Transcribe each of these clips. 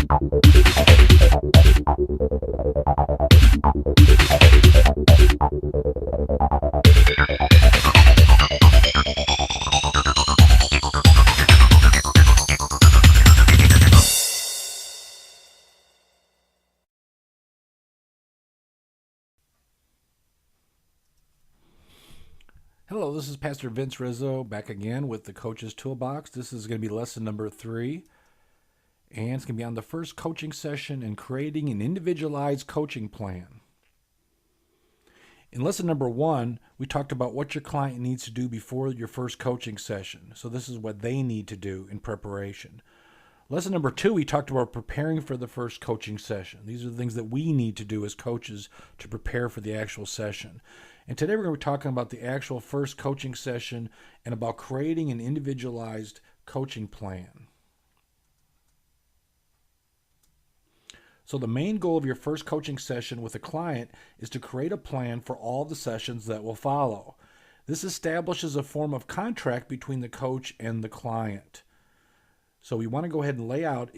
Hello, this is Pastor Vince Rizzo back again with the Coaches Toolbox. This is going to be lesson number 3, and it's going to be on the first coaching session and creating an individualized coaching plan. In lesson number 1, we talked about what your client needs to do before your first coaching session. So this is what they need to do in preparation. Lesson number 2, we talked about preparing for the first coaching session. These are the things that we need to do as coaches to prepare for the actual session. And today we're going to be talking about the actual first coaching session and about creating an individualized coaching plan. So the main goal of your first coaching session with a client is to create a plan for all the sessions that will follow. This establishes a form of contract between the coach and the client. So we want to go ahead and lay out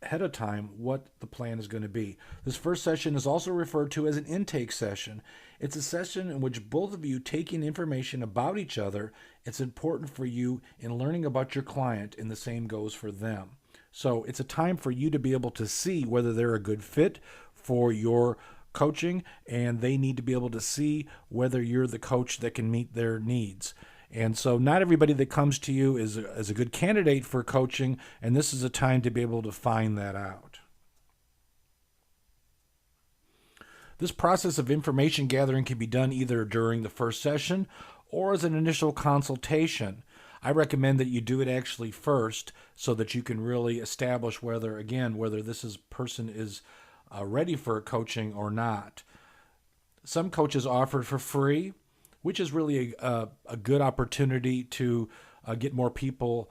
ahead of time what the plan is going to be. This first session is also referred to as an intake session. It's a session in which both of you take in information about each other. It's important for you in learning about your client, and the same goes for them. So it's a time for you to be able to see whether they're a good fit for your coaching, and they need to be able to see whether you're the coach that can meet their needs. And so not everybody that comes to you is a good candidate for coaching, and this is a time to be able to find that out. This process of information gathering can be done either during the first session or as an initial consultation. I recommend that you do it actually first so that you can really establish whether this person is ready for coaching or not. Some coaches offer it for free, which is really a good opportunity to get more people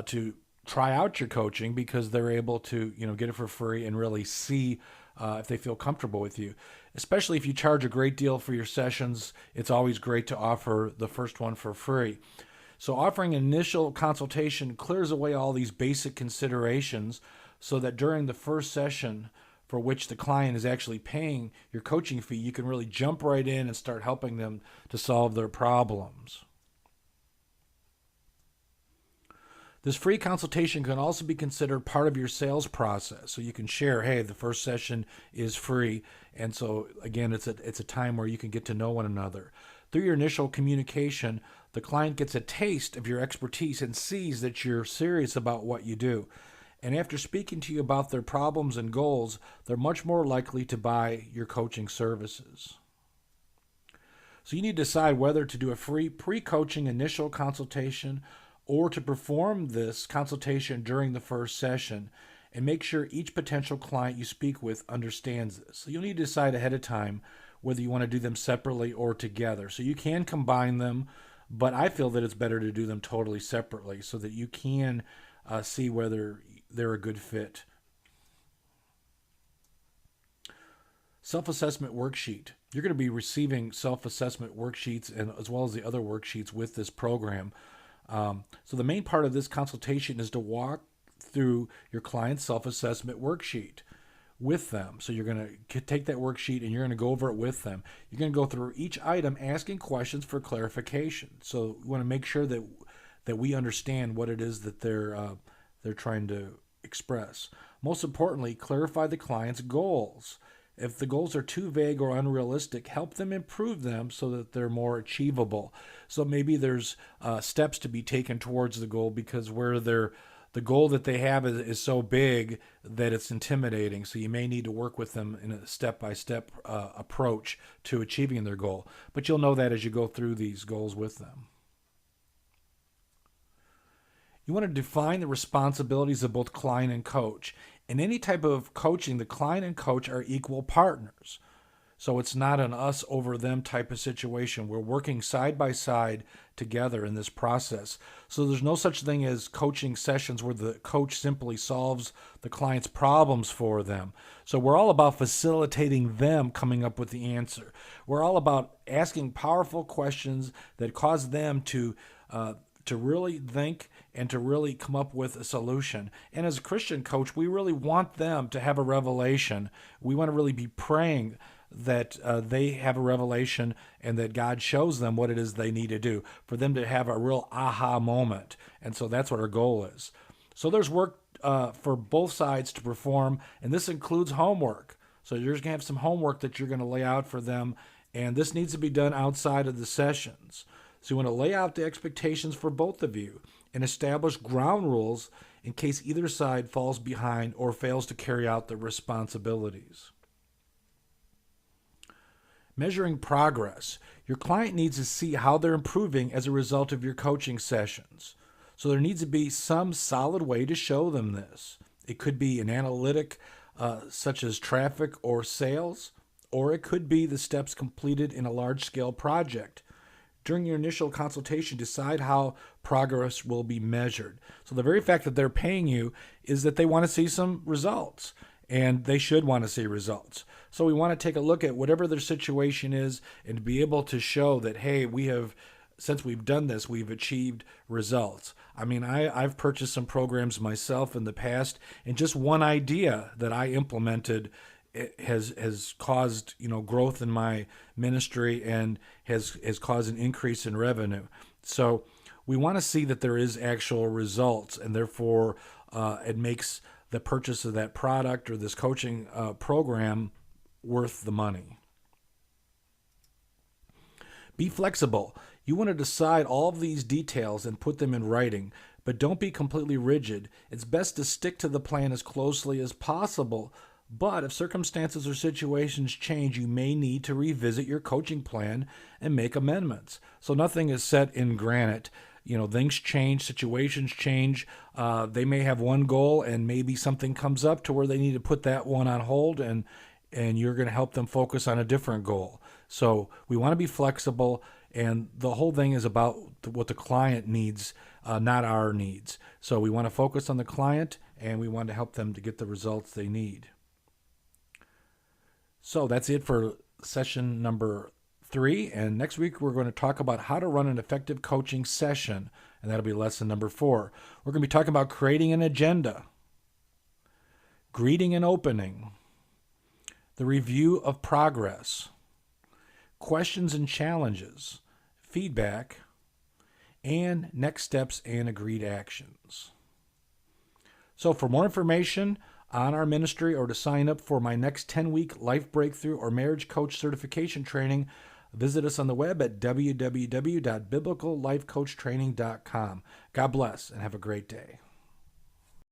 to try out your coaching, because they're able to get it for free and really see if they feel comfortable with you. Especially if you charge a great deal for your sessions, it's always great to offer the first one for free. So offering an initial consultation clears away all these basic considerations so that during the first session, for which the client is actually paying your coaching fee, you can really jump right in and start helping them to solve their problems. This free consultation can also be considered part of your sales process. So you can share, hey, the first session is free. And so again, it's a time where you can get to know one another. Through your initial communication, the client gets a taste of your expertise and sees that you're serious about what you do. And after speaking to you about their problems and goals, they're much more likely to buy your coaching services. So you need to decide whether to do a free pre-coaching initial consultation or to perform this consultation during the first session, and make sure each potential client you speak with understands this. So you'll need to decide ahead of time whether you want to do them separately or together. So you can combine them, but I feel that it's better to do them totally separately so that you can see whether they're a good fit. Self-assessment worksheet. You're going to be receiving self-assessment worksheets and as well as the other worksheets with this program. So the main part of this consultation is to walk through your client's self-assessment worksheet with them. So you're going to take that worksheet and you're going to go over it with them. You're going to go through each item asking questions for clarification. So you want to make sure that we understand what it is that they're trying to express. Most importantly, clarify the client's goals. If the goals are too vague or unrealistic, help them improve them so that they're more achievable. So maybe there's steps to be taken towards the goal, because where the goal that they have is so big that it's intimidating. So you may need to work with them in a step-by-step approach to achieving their goal. But you'll know that as you go through these goals with them. You want to define the responsibilities of both client and coach. In any type of coaching, the client and coach are equal partners. So it's not an us over them type of situation. We're working side by side together in this process. So there's no such thing as coaching sessions where the coach simply solves the client's problems for them. So we're all about facilitating them coming up with the answer. We're all about asking powerful questions that cause them to to really think and to really come up with a solution. And as a Christian coach, we really want them to have a revelation. We want to really be praying that they have a revelation and that God shows them what it is they need to do, for them to have a real aha moment. And so that's what our goal is. So there's work for both sides to perform, and this includes homework. So you're going to have some homework that you're going to lay out for them, and this needs to be done outside of the sessions. So you want to lay out the expectations for both of you and establish ground rules in case either side falls behind or fails to carry out their responsibilities. Measuring progress. Your client needs to see how they're improving as a result of your coaching sessions. So there needs to be some solid way to show them this. It could be an analytic such as traffic or sales, or it could be the steps completed in a large-scale project. During your initial consultation, decide how progress will be measured. So the very fact that they're paying you is that they want to see some results, and they should want to see results. So we want to take a look at whatever their situation is and be able to show that, hey, since we've done this, we've achieved results. I mean, I've purchased some programs myself in the past, and just one idea that I implemented has caused growth in my ministry and has caused an increase in revenue. So we want to see that there is actual results, and therefore it makes the purchase of that product or this coaching program worth the money. Be flexible. You want to decide all of these details and put them in writing, but don't be completely rigid. It's best to stick to the plan as closely as possible, but if circumstances or situations change, you may need to revisit your coaching plan and make amendments. So nothing is set in granite. Things change, situations change. They may have one goal, and maybe something comes up to where they need to put that one on hold, and you're going to help them focus on a different goal. So we want to be flexible, and the whole thing is about what the client needs, not our needs. So we want to focus on the client, and we want to help them to get the results they need. So that's it for session number 3. And next week, we're going to talk about how to run an effective coaching session, and that'll be lesson number 4. We're going to be talking about creating an agenda, greeting and opening, the review of progress, questions and challenges, feedback, and next steps and agreed actions. So for more information on our ministry or to sign up for my next 10-week Life Breakthrough or Marriage Coach Certification Training, visit us on the web at www.biblicallifecoachtraining.com. God bless and have a great day.